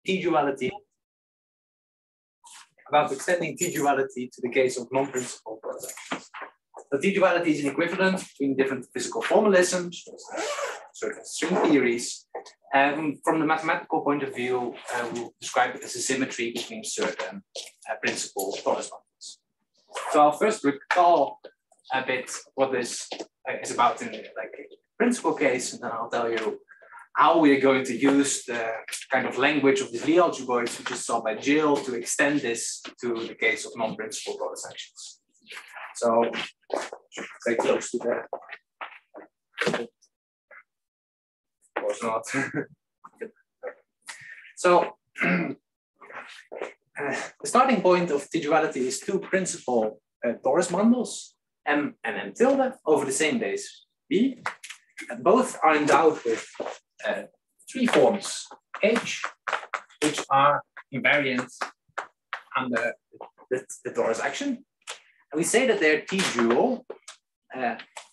T-duality, about extending T-duality to the case of non-principal transactions. So T-duality is an equivalent between different physical formalisms, certain string theories, and from the mathematical point of view, we'll describe it as a symmetry between certain principal torus bundles. So I'll first recall a bit what this is about in like a principal case, and then I'll tell you how we are going to use the kind of language of these Lie algebroids, which is solved by Jill, to extend this to the case of non-principal torus actions. So stay close to that. Of course not. So the starting point of T-duality is two principal torus bundles, M and M tilde, over the same base B. And both are endowed with three forms H, which are invariant under the torus action. And we say that they're T-dual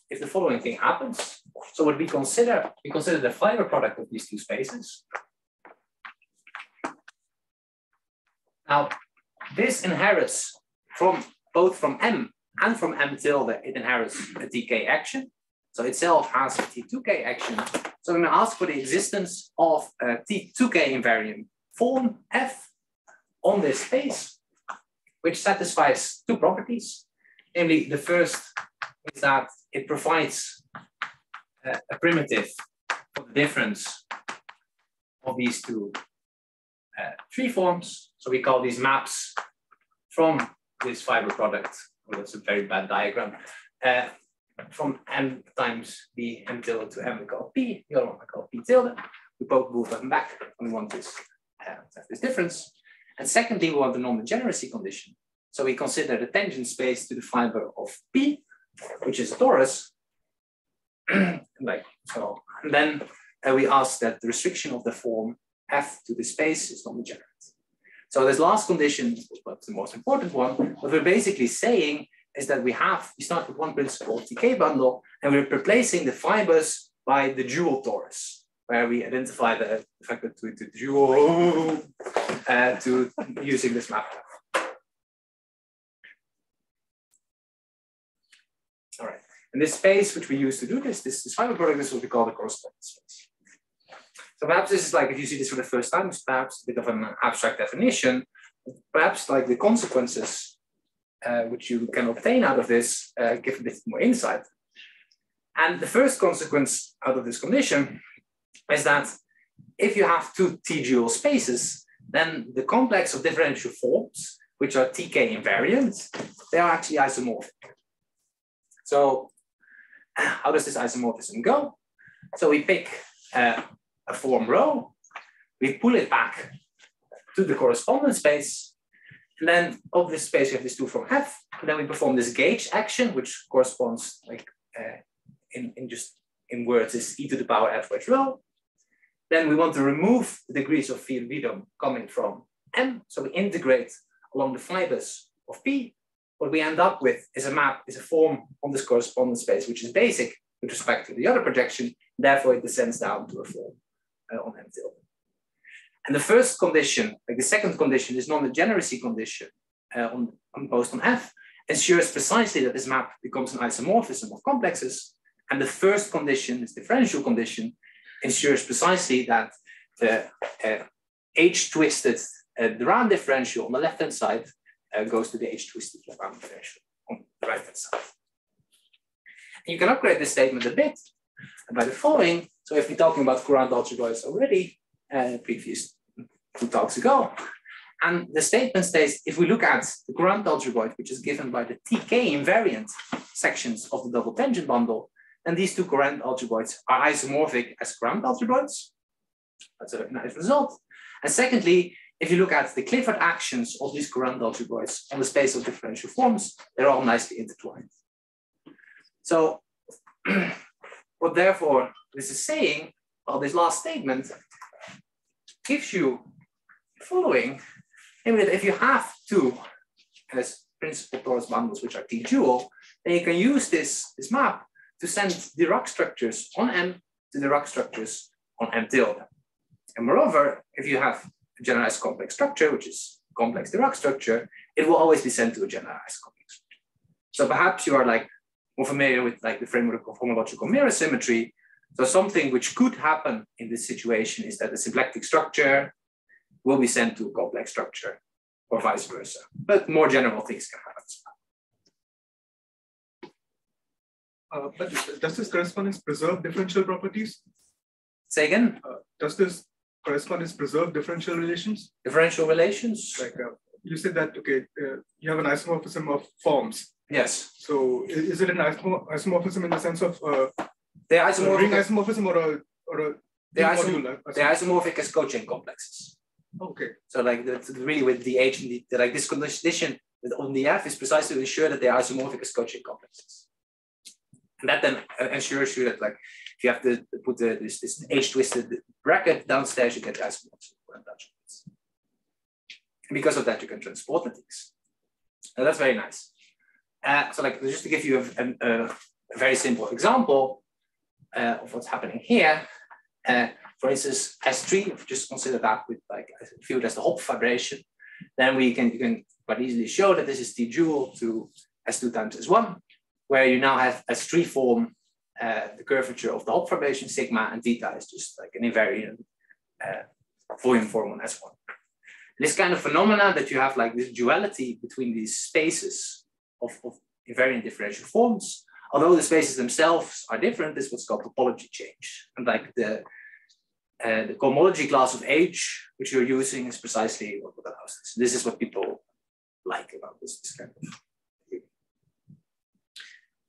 if the following thing happens. So what we consider the fiber product of these two spaces. Now, this inherits from both from M and from M tilde, it inherits a TK action. So itself has a T2K action. So I'm going to ask for the existence of a T2K invariant form F on this space, which satisfies two properties. Namely, the first is that it provides a primitive for the difference of these two tree forms. So we call these maps from this fiber product. Well, that's a very bad diagram. From M times B, M tilde to M, we call P. The other one we call P tilde. We both move them back, and we want this, this difference. And secondly, we want the non-degeneracy condition. So we consider the tangent space to the fiber of P, which is a torus. Like so. And then we ask that the restriction of the form F to the space is non-degenerate. So this last condition is perhaps the most important one. What we're basically saying is that we start with one principal TK bundle, and we're replacing the fibers by the dual torus, where we identify the fact that to dual to using this map. All right, and this space which we use to do this fiber product is what we call the correspondence space. So perhaps this is like, if you see this for the first time, it's perhaps a bit of an abstract definition. Perhaps like the consequences which you can obtain out of this give a bit more insight. And the first consequence out of this condition is that if you have two T-dual spaces, then the complex of differential forms, which are TK invariant, they are actually isomorphic. So how does this isomorphism go? So we pick a form rho, we pull it back to the correspondence space, and then of this space we have this two form F, and then we perform this gauge action, which corresponds like in words is e to the power F wedge rho. Then we want to remove the degrees of phi and freedom coming from M, so we integrate along the fibers of P. What we end up with is a form on this correspondence space, which is basic with respect to the other projection. Therefore, it descends down to a form on M tilde. And the first condition, like the second condition, is non-degeneracy condition imposed on F, ensures precisely that this map becomes an isomorphism of complexes. And the first condition, this differential condition, ensures precisely that the H-twisted Duran differential on the left-hand side goes to the H-twisted Duran differential on the right-hand side. And you can upgrade this statement a bit by the following. So if we're talking about Courant algebroids already, previous two talks ago, and the statement states, if we look at the Courant algebroid, which is given by the TK invariant sections of the double tangent bundle, then these two Courant algebroids are isomorphic as Courant algebroids. That's a nice result. And secondly, if you look at the Clifford actions of these Courant algebroids on the space of differential forms, they're all nicely intertwined. So what therefore this is saying, well, this last statement gives you the following, namely that if you have two principal torus bundles which are T-dual, then you can use this map to send Dirac structures on M to Dirac structures on M tilde. And moreover, if you have generalized complex structure, which is complex Dirac structure, it will always be sent to a generalized complex structure. So perhaps you are like more familiar with like the framework of homological mirror symmetry. So something which could happen in this situation is that the symplectic structure will be sent to a complex structure or vice versa. But more general things can happen as well. But does this correspondence preserve differential properties? Say again? Does this correspondence preserve differential relations? Differential relations? Like you said that, okay, you have an isomorphism of forms. Yes. So is it an isomorphism in the sense of the isomorphic ring isomorphism or a the isomorphic as cochain complexes. Okay. So like really with the H and the like this condition on the F is precisely to ensure that they are isomorphic as cochain complexes. And that then ensures you that like if you have to put this H twisted bracket downstairs, you get the isomorphism. And because of that, you can transport the things. Now that's very nice. So like just to give you a very simple example of what's happening here. For instance, S3, if you just consider that with like viewed as the Hopf vibration, then you can quite easily show that this is T-dual to S2 times S1, where you now have S3 form the curvature of the Hopf vibration sigma, and theta is just like an invariant volume form on S1. This kind of phenomena that you have like this duality between these spaces of invariant differential forms, although the spaces themselves are different, is what's called topology change. And like the cohomology class of H, which you're using, is precisely what allows this. This is what people like about this kind of view.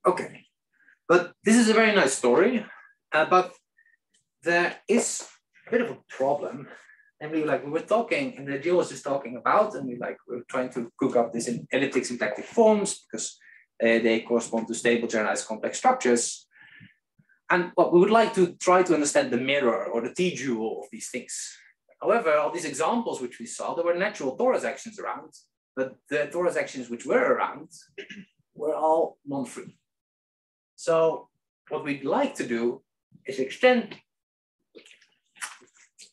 Okay, but this is a very nice story, but there is a bit of a problem. And we were talking, and the Jill was just talking about, and we were trying to cook up this in elliptic symplectic forms because they correspond to stable generalized complex structures. And what we would like to try to understand the mirror or the T-dual of these things. However, all these examples which we saw, there were natural torus actions around, but the torus actions which were around were all non-free. So what we'd like to do is extend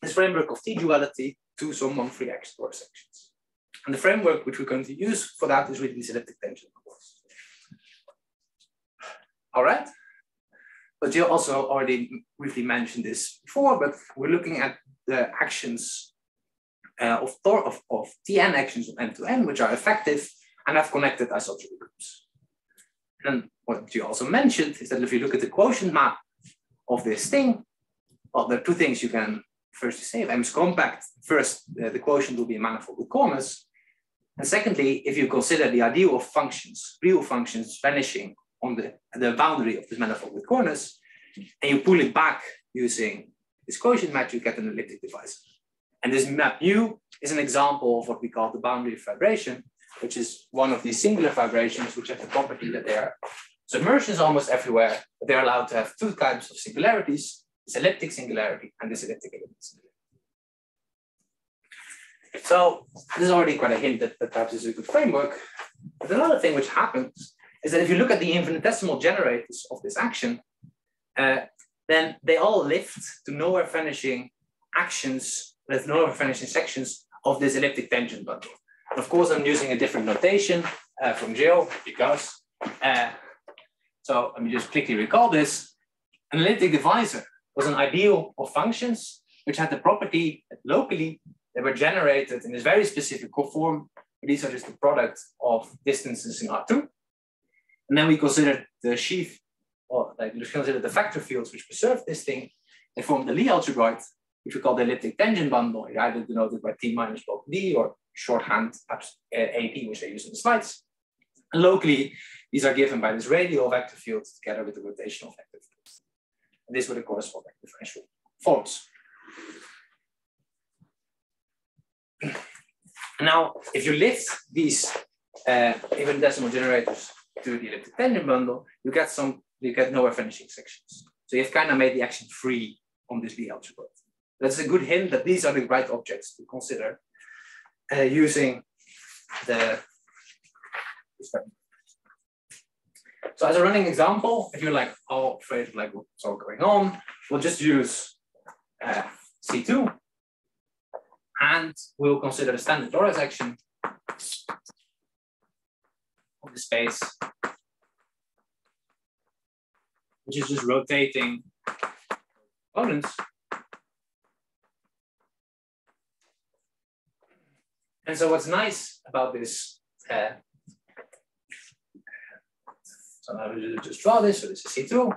this framework of T-duality to some non-free torus actions. And the framework which we're going to use for that is really this elliptic tension. All right. But you also already briefly mentioned this before, but we're looking at the actions of Tn actions of n to n, which are effective and have connected isotropy groups. And what you also mentioned is that if you look at the quotient map of this thing, well, there are two things you can first say. If M is compact, first, the quotient will be a manifold with corners. And secondly, if you consider the ideal of functions, real functions vanishing on the boundary of this manifold with corners, and you pull it back using this quotient map, you get an elliptic divisor. And this map U is an example of what we call the boundary of vibration, which is one of these singular vibrations which have the property that they are submersions almost everywhere, but they're allowed to have two types of singularities, this elliptic singularity and this elliptic singularity. So this is already quite a hint that perhaps this is a good framework. But another thing which happens is that if you look at the infinitesimal generators of this action, then they all lift to nowhere vanishing actions with nowhere vanishing sections of this elliptic tangent bundle. And of course, I'm using a different notation from Jill because, so let me just quickly recall this. An elliptic divisor was an ideal of functions which had the property that locally they were generated in this very specific form. These are just the product of distances in R2. And then we considered the sheaf, or like we considered the vector fields which preserve this thing. They form the Lie algebraic, which we call the elliptic tangent bundle, either denoted by T minus log D or shorthand AP, which I use in the slides. And locally, these are given by this radial vector field together with the rotational vector fields. And this would the corresponding differential forms. Now, if you lift these infinitesimal generators to the elliptic tangent bundle, you get nowhere vanishing sections. So you've kind of made the action free on this Lie algebra. That's a good hint that these are the right objects to consider using this framework. So as a running example, if you're like all afraid of like what's all going on, we'll just use C2. And we'll consider the standard torus action of the space, which is just rotating components. And so what's nice about this, so I will just draw this, so this is C2.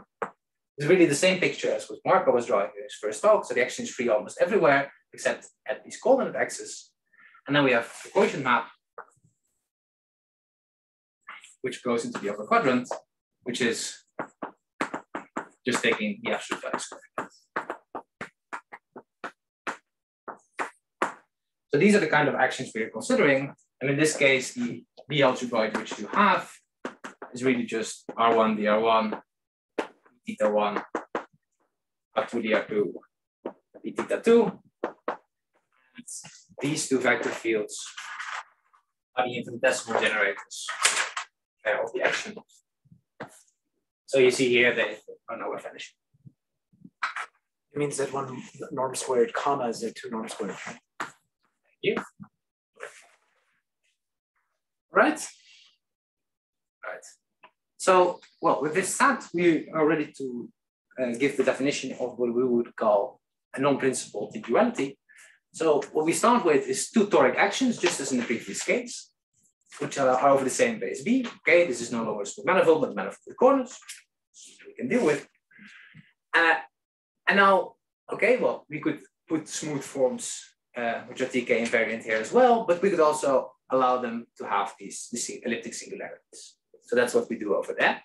It's really the same picture as what Marco was drawing in his first talk. So the action is free almost everywhere, except at these coordinate axes. And then we have the quotient map, which goes into the upper quadrant, which is just taking the absolute value squared. So these are the kind of actions we are considering. And in this case, the algebraic which you have is really just R1 dr1, theta 1, R2 dr2, d theta 2. And these two vector fields are the infinitesimal generators of the action. So you see here they are nowhere vanishing. It means that one norm squared comma is a two norm squared. Thank you. Right. Right. So, well, with this set, we are ready to give the definition of what we would call a non-principal T-duality. So what we start with is two toric actions, just as in the previous case, which are over the same base B. Okay, this is no longer a smooth manifold, but manifold with corners, we can deal with. And now, okay, well, we could put smooth forms, which are TK invariant here as well, but we could also allow them to have these elliptic singularities. So that's what we do over there.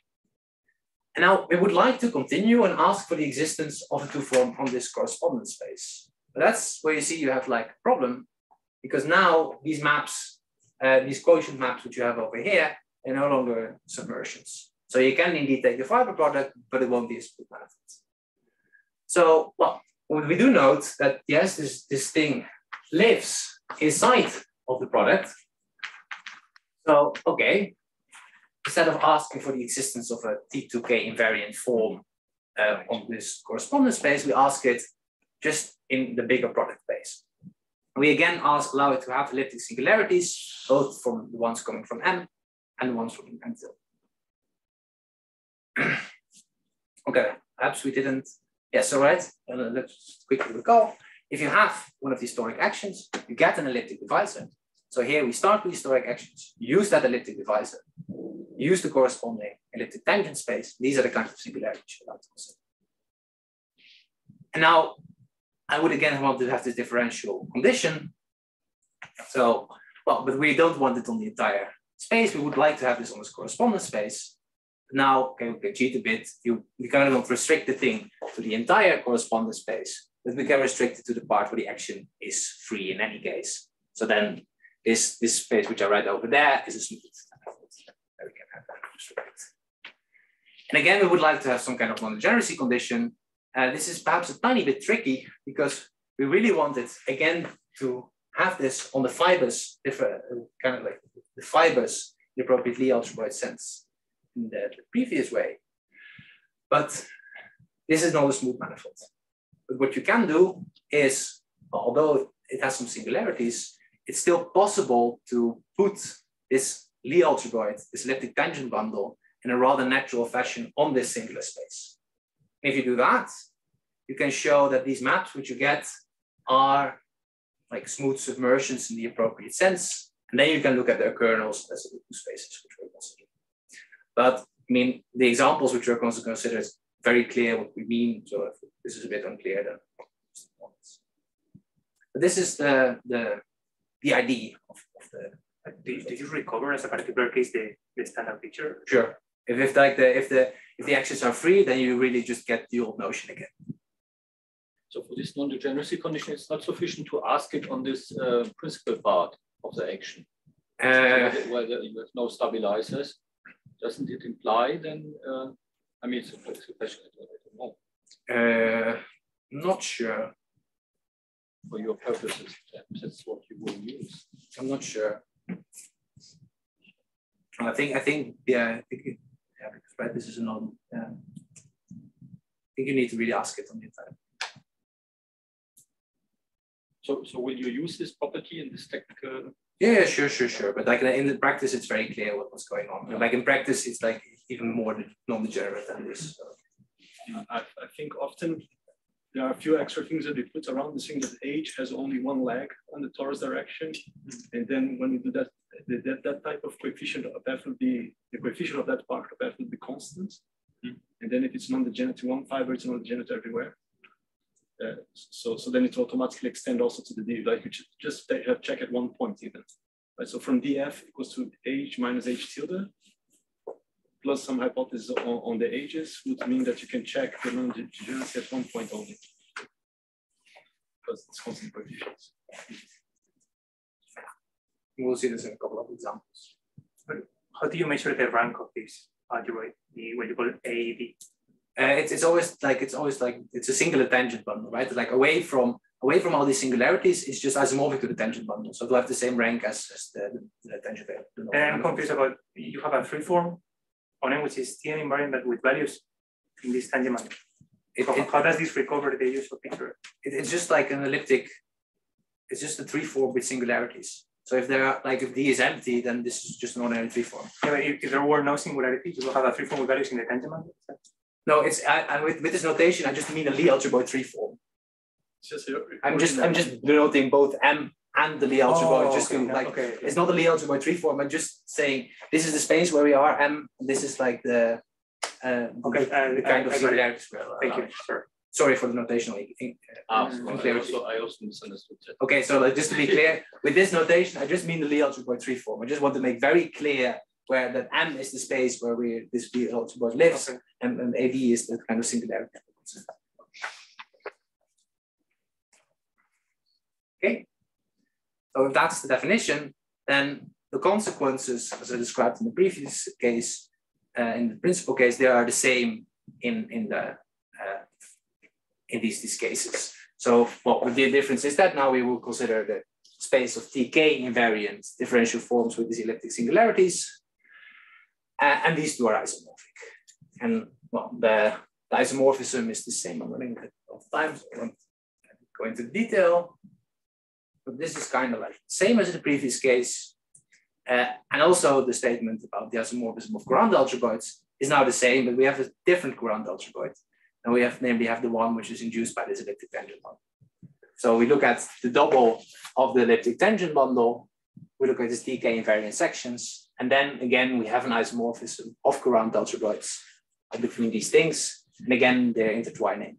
And now we would like to continue and ask for the existence of a two form on this correspondence space. But that's where you see you have like a problem, because now these maps, these quotient maps which you have over here, are no longer submersions. So you can indeed take the fiber product, but it won't be a smooth manifold. So, well, we do note that yes, this thing lives inside of the product. So, okay, instead of asking for the existence of a T2K invariant form on this correspondence space, we ask it just in the bigger product space. We again allow it to have elliptic singularities, both from the ones coming from M and the ones from M tilde. Okay, perhaps we didn't. Yes, all right. Let's quickly recall. If you have one of these toric actions, you get an elliptic divisor. So here we start with these toric actions, use that elliptic divisor, use the corresponding elliptic tangent space. These are the kinds of singularities you're allowed to consider. And now I would again want to have this differential condition. So, well, but we don't want it on the entire space. We would like to have this on this correspondence space. Now, okay, we can cheat a bit. We kind of don't restrict the thing to the entire correspondence space, but we can restrict it to the part where the action is free in any case. So then this space, which I write over there, is a smooth manifold. There we can have that restricted. And again, we would like to have some kind of non-degeneracy condition. This is perhaps a tiny bit tricky because we really wanted, again, to have this on the fibers, kind of like the fibers, the appropriate Lie algebraic sense in the previous way. But this is not a smooth manifold. But what you can do is, although it has some singularities, it's still possible to put this Lie algebraic, this elliptic tangent bundle, in a rather natural fashion on this singular space. If you do that, you can show that these maps which you get are like smooth submersions in the appropriate sense. And then you can look at their kernels as the two spaces which we're considering. But I mean, the examples which we're going to consider is very clear what we mean. So if this is a bit unclear, then. But this is the idea of the. Did you recover as a particular case the standard picture? Sure. If the actions are free, then you really just get the old notion again. So for this non-degeneracy condition, it's not sufficient to ask it on this principal part of the action. Where you have no stabilizers. Doesn't it imply then? I mean, it's a question. I don't know. Not sure. For your purposes, that's what you will use. I'm not sure. I think, yeah, because right, this is a non. I think you need to really ask it on the entire. So will you use this property in this technical? Yeah, sure. But like in the practice, it's very clear what's going on. Like in practice, it's like even more non-degenerate than this. So. I think often there are a few extra things that they put around the thing that H has only one leg on the torus direction. And then when we do that, that type of coefficient of F will be, the coefficient of that part of F will be constant. And then if it's non-degenerate to one fiber, it's non-degenerate everywhere. So then it will automatically extend also to the D, like you just have check at one point even. Right? So from DF equals to H minus H tilde, plus some hypothesis on the ages would mean that you can check the non-degeneracy at one point only. Because it's constant coefficients. We'll see this in a couple of examples. How do you measure the rank of this algebra, what you call AAD? It's always like it's a singular tangent bundle, right? Like away from all these singularities, it's just isomorphic to the tangent bundle. So it'll have the same rank as the tangent. And I'm confused about, you have a free form on M, which is Tn invariant, but with values in this tangent bundle. How does this recover the usual picture? It's just like an elliptic. It's just a tree form with singularities. So if there are if D is empty, then this is just an ordinary tree form. Yeah, but if there were no singularities, you will have a free form with values in the tangent bundle. No, it's with this notation, I just mean a Lie algebroid tree form. I'm just denoting both M and the Lie algebroid. It's not the Lie algebroid tree form. I'm just saying this is the space where we are M. And this is like the the kind of singularities. Thank you. Sorry for the notational clarity. I also misunderstood that. Okay, so just to be clear, with this notation, I just mean the Lie algebroid tree form. I just want to make very clear where that M is the space where this Lie algebroid lives, and AV is the kind of singularity. Okay, so if that's the definition, then the consequences, as I described in the previous case, in the principal case, they are the same in these cases. So what the difference is that now we will consider the space of TK invariant differential forms with these elliptic singularities, and these two are isomorphic. And well, the isomorphism is the same. I'm running out of time, so I won't go into detail. But this is kind of like the same as in the previous case. And also the statement about the isomorphism of Courant algebroids is now the same, but we have a different Courant algebroid. And we have namely the one which is induced by this elliptic tangent bundle. So we look at the double of the elliptic tangent bundle, we look at this TK invariant sections, and then again we have an isomorphism of Courant algebroids between these things, and again they're intertwining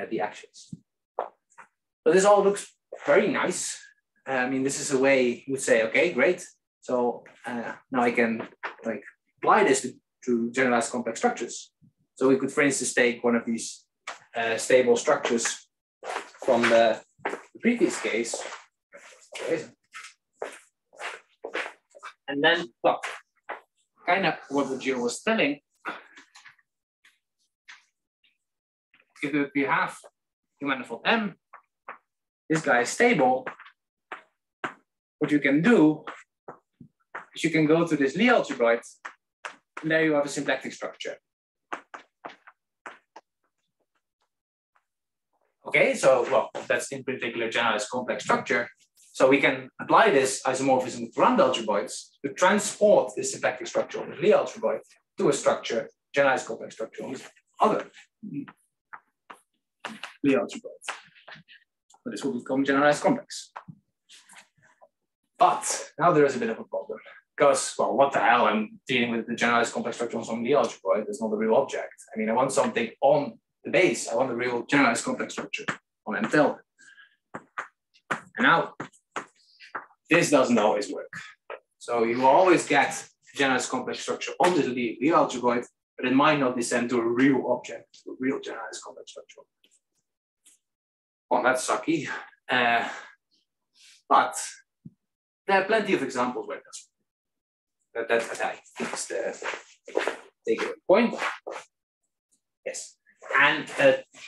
the actions. So this all looks very nice. I mean, this is a way you would say, okay, great. So now I can apply this to generalized complex structures. So we could, for instance, take one of these stable structures from the previous case, and then, well, kind of what the Gio was telling. If we have the manifold M, this guy is stable. What you can do is you can go to this Lie algebroid, and there you have a symplectic structure. Okay, so well, that's in particular generalized complex structure. So we can apply this isomorphism with Courant algebroids to transport this symplectic structure of the Lie algebroid to a structure, generalized complex structure on this other Lie algebroid. So this will become generalized complex. But now there is a bit of a problem because, well, what the hell? I'm dealing with the generalized complex structure on some Lie algebroid. It's not a real object. I mean, I want something on the base. I want a real generalized complex structure on M tilde. And now, this doesn't always work. So you will always get a generalized complex structure on the Lie algebroid, but it might not descend to a real object, a real generalized complex structure. Well, that's sucky. But there are plenty of examples where that I think is the takeaway point. Yes. And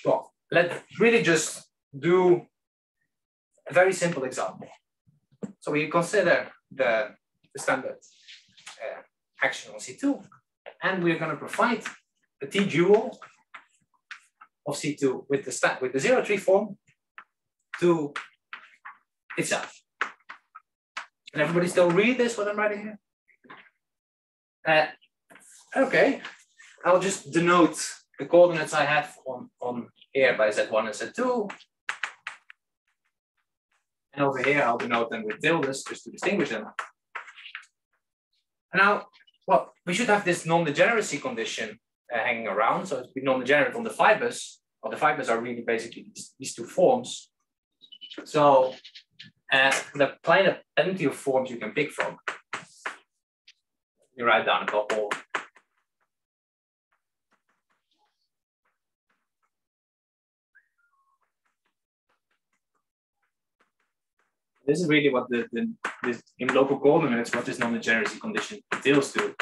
well, let's really just do a very simple example. So we consider the standard action on C2, and we're going to provide a T-dual of C2 with the zero tree form to itself. Can everybody still read this, what I'm writing here? Okay, I'll just denote the coordinates I have on here by Z1 and Z2. And over here, I'll denote them with tildes just to distinguish them. And now, well, we should have this non-degeneracy condition hanging around. So it's non-degenerate on the fibers. Well, the fibers are really basically these two forms. So there are plenty of forms you can pick from. You write down a couple. This is really what this in local coordinates, what this non-degeneracy condition entails to.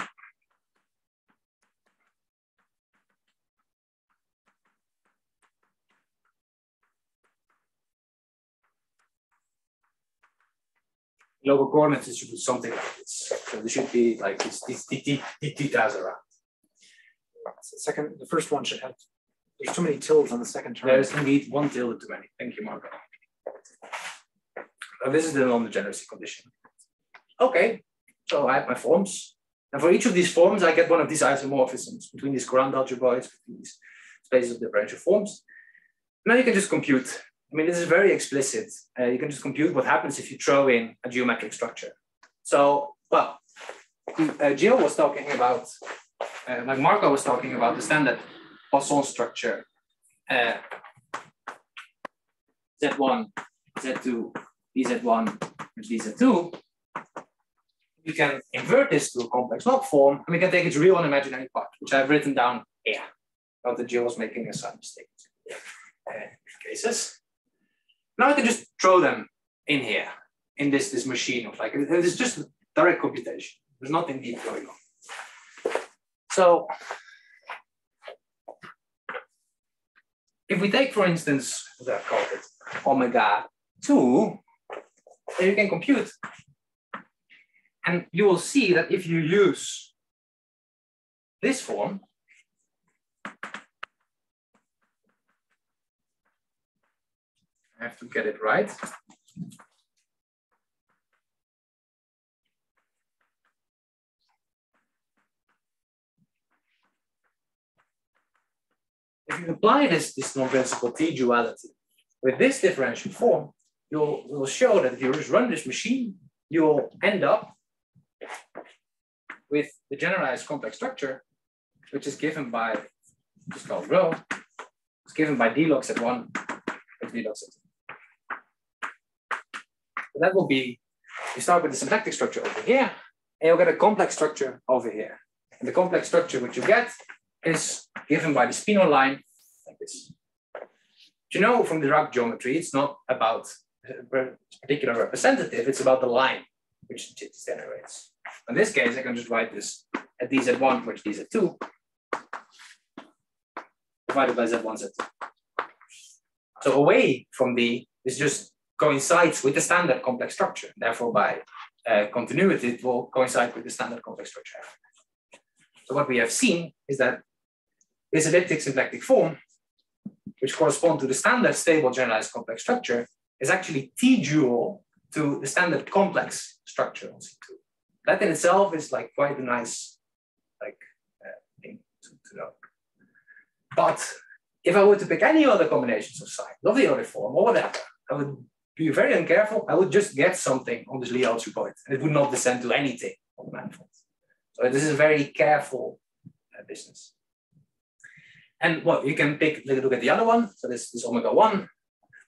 Local coordinates, it should be something like this. So there should be like these theta's around. The first one should have, there's too many tildes on the second term. There's indeed one tilde too many. Thank you, Marco. This is the non-degeneracy condition. Okay, so I have my forms. And for each of these forms, I get one of these isomorphisms between these Courant algebraics, between these spaces of differential forms. Now you can just compute. I mean, this is very explicit. You can just compute what happens if you throw in a geometric structure. So, well, Gio was talking about, like Marco was talking about the standard Poisson structure. Z1, Z2, dz1, dz2. You can invert this to a complex log form, and we can take its real and imaginary part, which I've written down here. Not that Gio was making a slight mistake. Cases. Now I can just throw them in here, in this machine of like, it's just direct computation. There's nothing deep going on. So if we take, for instance, what I called it, omega 2, then you can compute. And you will see that if you use this form, I have to get it right. If you apply this non-principal T-duality with this differential form, you'll show that if you just run this machine, you'll end up with the generalized complex structure, which is given by, which is called rho. It's given by d log Z1 with d log Z2. So that will be, you start with the symplectic structure over here, and you'll get a complex structure over here. And the complex structure which you get is given by the spinor line like this. But you know from the Dirac geometry, it's not about a particular representative, it's about the line which it generates. In this case, I can just write this at dz1, which dz2, divided by z1, z2. So away from d is just coincides with the standard complex structure. Therefore, by continuity, it will coincide with the standard complex structure. So what we have seen is that this elliptic symplectic form, which corresponds to the standard stable generalized complex structure, is actually T-dual to the standard complex structure on C2. That in itself is like quite a nice thing to know. But if I were to pick any other combinations of signs, of the other form or whatever, I would be very uncareful. I would just get something on this Lie algebraic, and it would not descend to anything on the manifold. So this is a very careful business. And well, you can look at the other one. So this is omega 1,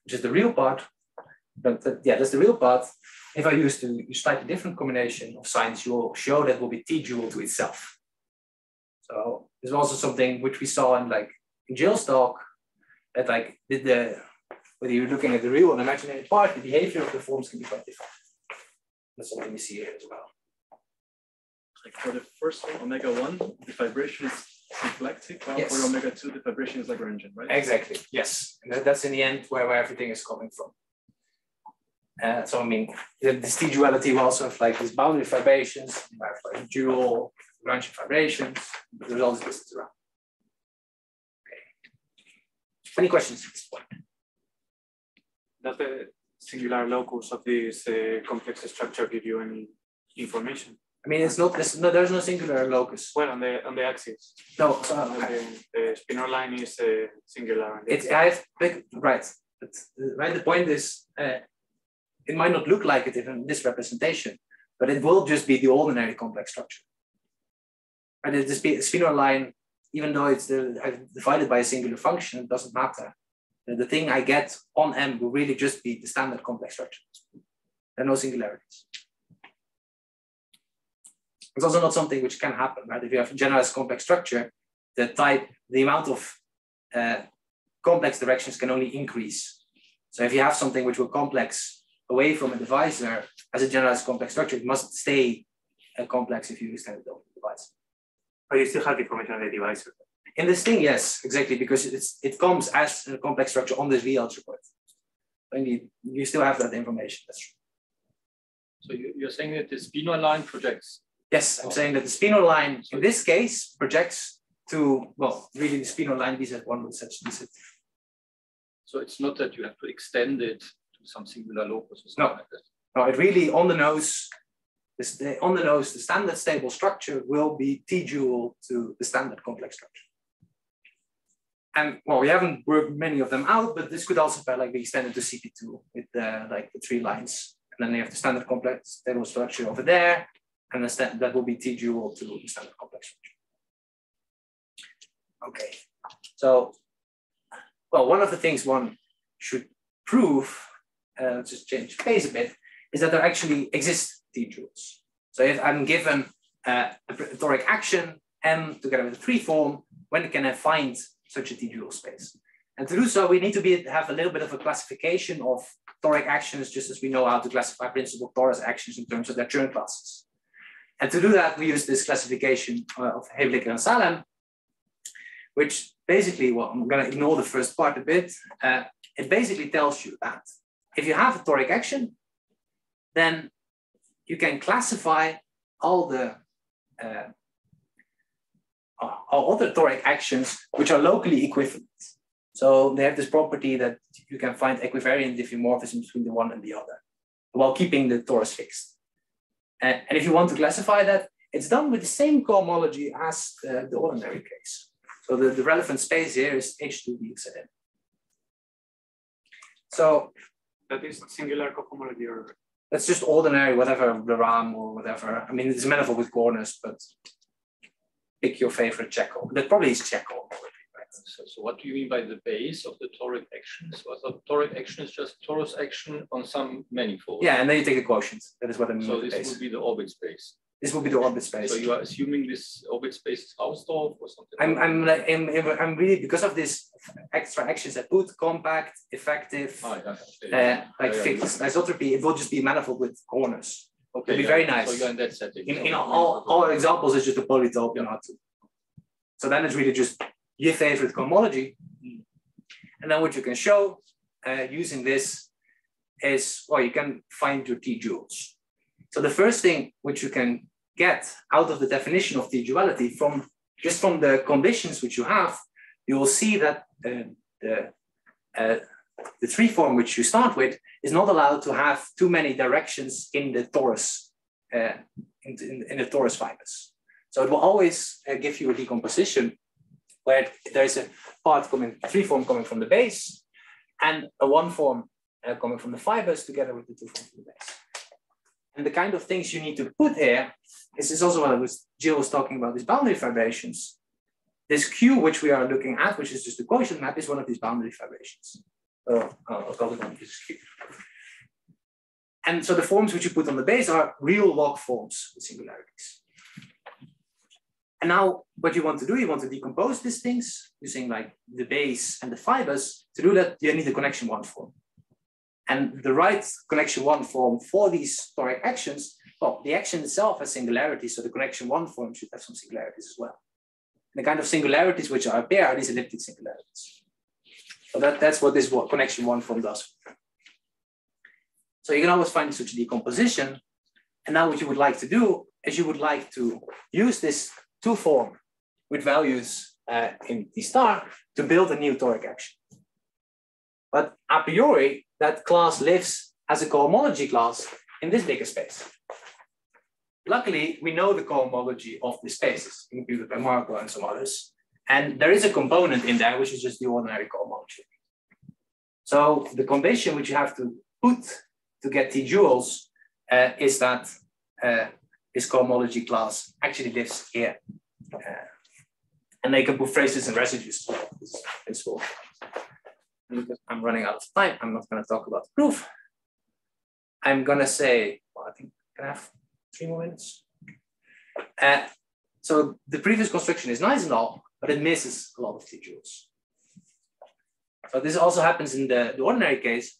which is the real part. But yeah, that's the real part. If I use a slightly different combination of signs, you'll show that will be T-dual to itself. So there's also something which we saw in Jill's talk, that whether you're looking at the real and imaginary part, the behavior of the forms can be quite different. That's something we see here as well. Like for the first one, omega 1, the vibration is symplectic, while yes. for omega 2, the vibration is Lagrangian, right? Exactly, yes. And that's in the end where everything is coming from. So I mean, this T-duality will also have these boundary vibrations, you have dual Lagrangian vibrations, but there's all this distance around. Okay. Any questions at this point? Does the singular locus of this complex structure give you any information? I mean, it's not. There's no singular locus. Well, on the axis. No, the spinor line is singular. It's right. But right. The point is, it might not look like it in this representation, but it will just be the ordinary complex structure. Right? It just be a spinor line, even though it's divided by a singular function. It doesn't matter. The thing I get on M will really just be the standard complex structure. There are no singularities. It's also not something which can happen, right? If you have a generalized complex structure, the amount of complex directions can only increase. So if you have something which will complex away from a divisor as a generalized complex structure, it must stay complex if you extend it over the divisor. But you still have the information on the divisor. In this thing, yes, exactly, because it comes as a complex structure on this V-algebra report. And you still have that information. That's true. So you're saying that the spinor line projects? Yes, I'm saying that the spinor line, in this case, projects to, well, really the spinor line BZ1 with such BZ. So it's not that you have to extend it to some singular locus or something like that? No, it really, on the nose, the standard stable structure will be T-dual to the standard complex structure. And, well, we haven't worked many of them out, but this could also be extended to CP2 with the 3 lines. And then you have the standard complex stable structure over there. And that will be T-dual to the standard complex structure. Okay, so, well, one of the things one should prove, just change pace a bit, is that there actually exist T-duals. So if I'm given a toric action, M together with a free form, when can I find such a T-dual space? And to do so, we need to have a little bit of a classification of toric actions, just as we know how to classify principal torus actions in terms of their Chern classes. And to do that, we use this classification of Heblicker and Salem, which basically, well, I'm going to ignore the first part a bit. It basically tells you that if you have a toric action, then you can classify all the other toric actions which are locally equivalent. So they have this property that you can find equivariant diffeomorphism between the one and the other, while keeping the torus fixed. And if you want to classify that, it's done with the same cohomology as the ordinary case. So the relevant space here is H2BXN. So that is singular cohomology, or that's just ordinary, whatever the RAM or whatever. I mean, it's a manifold with corners, but pick your favorite Chekhov. That probably is Chekhov. So what do you mean by the base of the toric action? So I thought toric action is just torus action on some manifold. Yeah, and then you take a quotients. That is what I mean. So this would be the orbit space. This would be the orbit space. So you are assuming this orbit space is Hausdorff or something? I'm really, because of this extra actions I put, compact, effective, fixed isotropy, it will just be a manifold with corners. Okay, it'll be very nice. So you're in that setting. In all examples, it's just a polytope in R2. So then it's really just your favorite cohomology. And then what you can show using this is, well, you can find your T-duals. So the first thing which you can get out of the definition of T-duality from the conditions which you have, you will see that the 3 form which you start with is not allowed to have too many directions in the torus, in the torus fibers. So it will always give you a decomposition where there is a part coming, 3 form coming from the base, and a 1 form coming from the fibers together with the 2 forms from the base. And the kind of things you need to put here is also what Jill was talking about, these boundary fibrations. This Q, which we are looking at, which is just the quotient map, is one of these boundary fibrations. I'll call it one, this is Q. And so the forms which you put on the base are real log forms with singularities. And now what you want to do, you want to decompose these things using like the base and the fibers. To do that, you need a connection 1 form. And the right connection 1 form for these toric actions, well, the action itself has singularities, so the connection 1 form should have some singularities as well. And the kind of singularities which are there are these elliptic singularities. So that's what this connection 1 form does. So you can always find such a decomposition. And now what you would like to do is you would like to use this 2 form with values in T star to build a new toric action. But a priori, that class lives as a cohomology class in this bigger space. Luckily, we know the cohomology of the spaces, included by Marco and some others. And there is a component in there, which is just the ordinary cohomology. So the condition which you have to put to get T-duals is that this cohomology class actually lives here. And they can put phrases and residues to this principle. Because I'm running out of time, I'm not going to talk about the proof. I'm going to say, well, I think I can have 3 more minutes. So the previous construction is nice and all, but it misses a lot of T-joules. So this also happens in the ordinary case.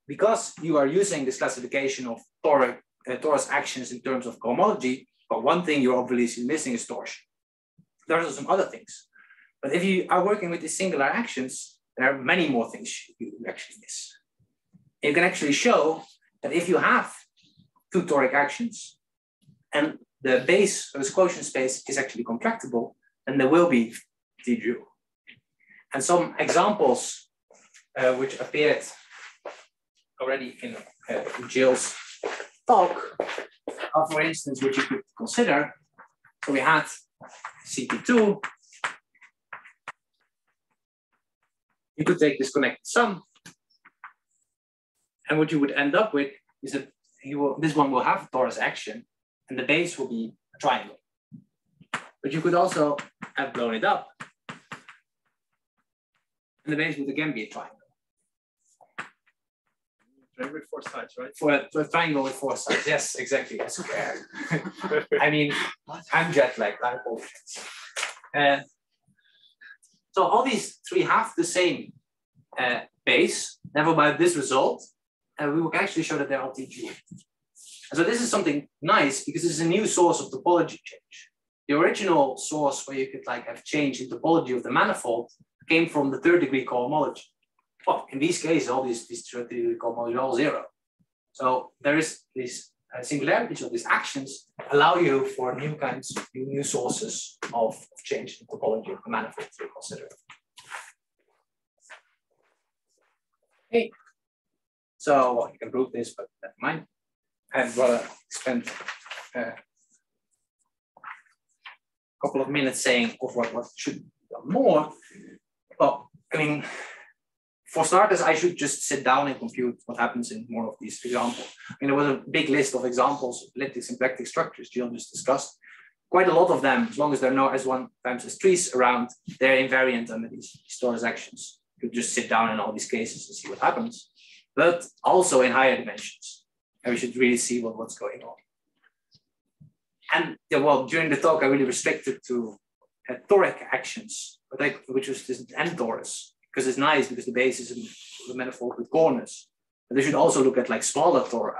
Because you are using this classification of torus actions in terms of cohomology, but one thing you're obviously missing is torsion. There are some other things. But if you are working with these singular actions, there are many more things you actually miss. You can actually show that if you have 2 toric actions and the base of this quotient space is actually contractible, then there will be T-joule. And some examples which appeared already in Jill's talk are, for instance, which you could consider. So we had CP2. You could take this connected sum. And what you would end up with is that this one will have a torus action and the base will be a triangle. But you could also have blown it up and the base would again be a triangle. With 4 sides, right? For a triangle with 4 sides, yes, exactly. A square. I mean, I'm jet lagged. I apologize. So all these 3 have the same base. Never mind this result, we will actually show that they're all T-joule. So this is something nice because this is a new source of topology change. The original source where you could have change in topology of the manifold came from the 3rd degree cohomology. Well, in these cases, all these 3rd degree cohomology are all 0. So there is these singularities of these actions allow you for new kinds, new sources of change in topology of the manifold to consider. Okay. So well, you can prove this, but never mind. I'd rather spend a couple of minutes saying of what should be done more. Well, I mean, for starters, I should just sit down and compute what happens in more of these examples. I mean, there was a big list of examples of elliptic symplectic structures Jill just discussed. Quite a lot of them, as long as there are no S1 times S3s around, they're invariant under these torus actions. You could just sit down in all these cases and see what happens. But also in higher dimensions. And we should really see what's going on. And yeah, well, during the talk, I really restricted to toric actions, which was this N torus, because it's nice because the base is a manifold with corners. But they should also look at smaller tori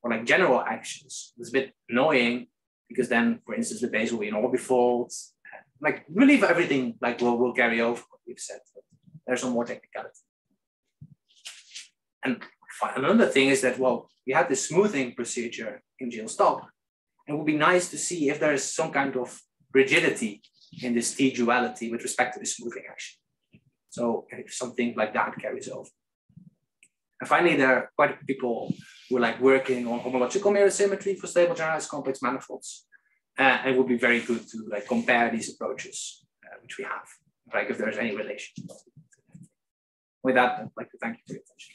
or general actions. It's a bit annoying because then, for instance, the base will be an orbifold. We leave everything we'll carry over what we've said. There's some more technicality. And another thing is that, well, we had this smoothing procedure in Jill's talk. It would be nice to see if there is some kind of rigidity in this T-duality with respect to the smoothing action. So if something like that carries over. And finally, there are quite a few people who are working on homological mirror symmetry for stable generalized complex manifolds. And it would be very good to compare these approaches, which we have, if there's any relation. With that, I'd like to thank you for your attention.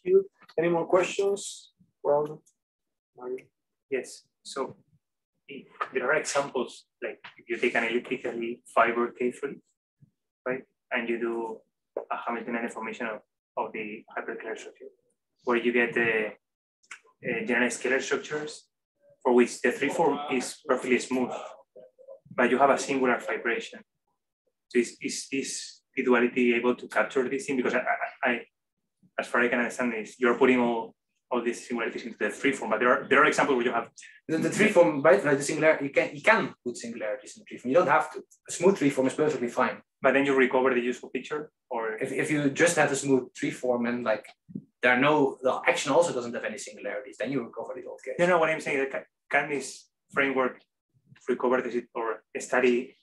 Thank you. Any more questions? Well, yes. So there are examples, if you take an elliptically fiber K3, right? And you do a Hamiltonian deformation of the hyperclair structure, where you get the generalized scalar structures for which the 3 form is perfectly smooth, but you have a singular vibration. So is this T-duality able to capture this thing? Because I as far as I can understand this, you're putting all these singularities into the 3 form, but there are examples where you have the 3 form, right? The singularity, you can put singularities in the 3 form. You don't have to. A smooth 3 form is perfectly fine. But then you recover the useful picture, or if you just have a smooth 3 form and there are the action also doesn't have any singularities, then you recover the old case. You know what I'm saying? Can this framework recover this, or study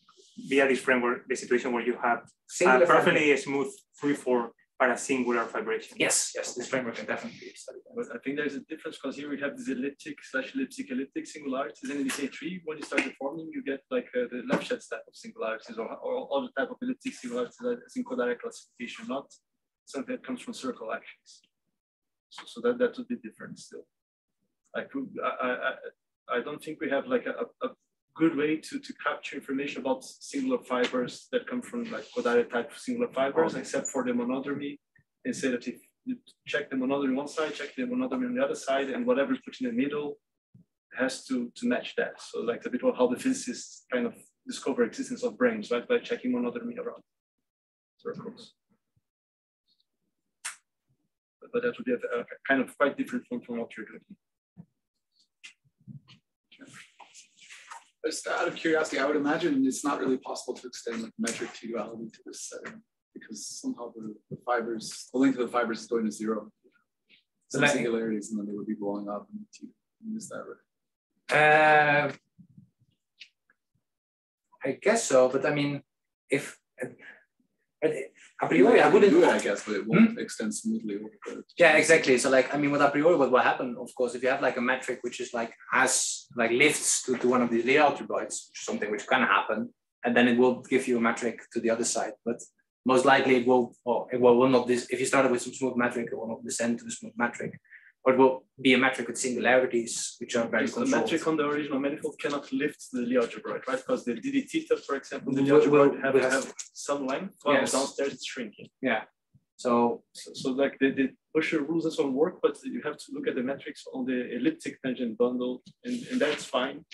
via this framework the situation where you have Singular perfectly smooth free form but a singular vibration. Yes, this framework can definitely study that. But I think there's a difference because here we have these elliptic/elliptic singularities, and in the K3, when you start deforming, you get like the Lefschetz type of singularities or other type of elliptic singularities as in codirect classification, not something that comes from circle actions. So that would be different still. I don't think we have like a good way to capture information about singular fibers that come from like codirect type of singular fibers, except for the monodromy, and say that if you check the monodromy on one side, check the monodromy on the other side, and whatever is put in the middle has to match that. So like a bit of how the physicists kind of discover existence of brains, right? By checking monodromy around circles. But that would be a kind of quite different from what you're doing. Just out of curiosity, I would imagine it's not really possible to extend like metric T-duality to this setting because somehow the length of the fibers is going to zero. Some singularities, and then they would be blowing up. Is that right? I guess so, but I mean, if a priori, I wouldn't do it, I guess, but it won't extend smoothly over the. Yeah, exactly. So like, I mean, with a priori, what will happen, of course, if you have like a metric which is like has like lifts to one of these Lie algebroids, which is something which can happen, and then it will give you a metric to the other side. But most likely it will not. If you started with some smooth metric, it will not descend to the smooth metric. Or it will be a metric with singularities, which are very controlled. The metric on the original manifold cannot lift the Lie algebroid, right? Because the DD theta, for example, the Lie algebroid have some length, while yes. Downstairs it's shrinking. Yeah. So like the Pusher rules and so on work, but you have to look at the metrics on the elliptic tangent bundle, and that's fine.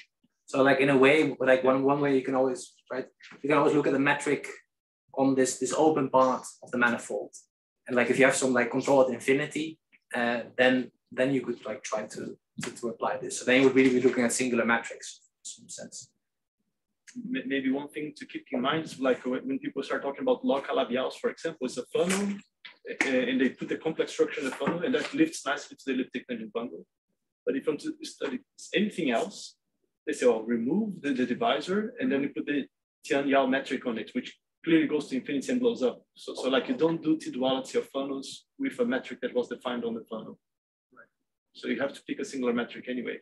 So like in a way, like one way you can always look at the metric on this open part of the manifold, and like if you have some like control at infinity, then you could like try to apply this. So then you would really be looking at singular metrics in some sense. Maybe one thing to keep in mind is like when people start talking about log labials, for example, it's a funnel, and they put the complex structure in the funnel, and that lifts nicely to the elliptic tangent bundle. But if you want to study anything else, they say, well, remove the divisor, and then you put the Tian-Yao metric on it, which clearly goes to infinity and blows up. So like you don't do T-duality of funnels with a metric that was defined on the funnel. Right. So you have to pick a singular metric anyway.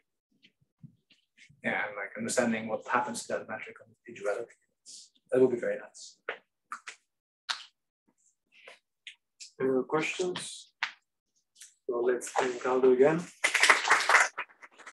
Yeah, and like understanding what happens to that metric on the T-duality. That would be very nice. Any more questions? So let's thank Aldo again.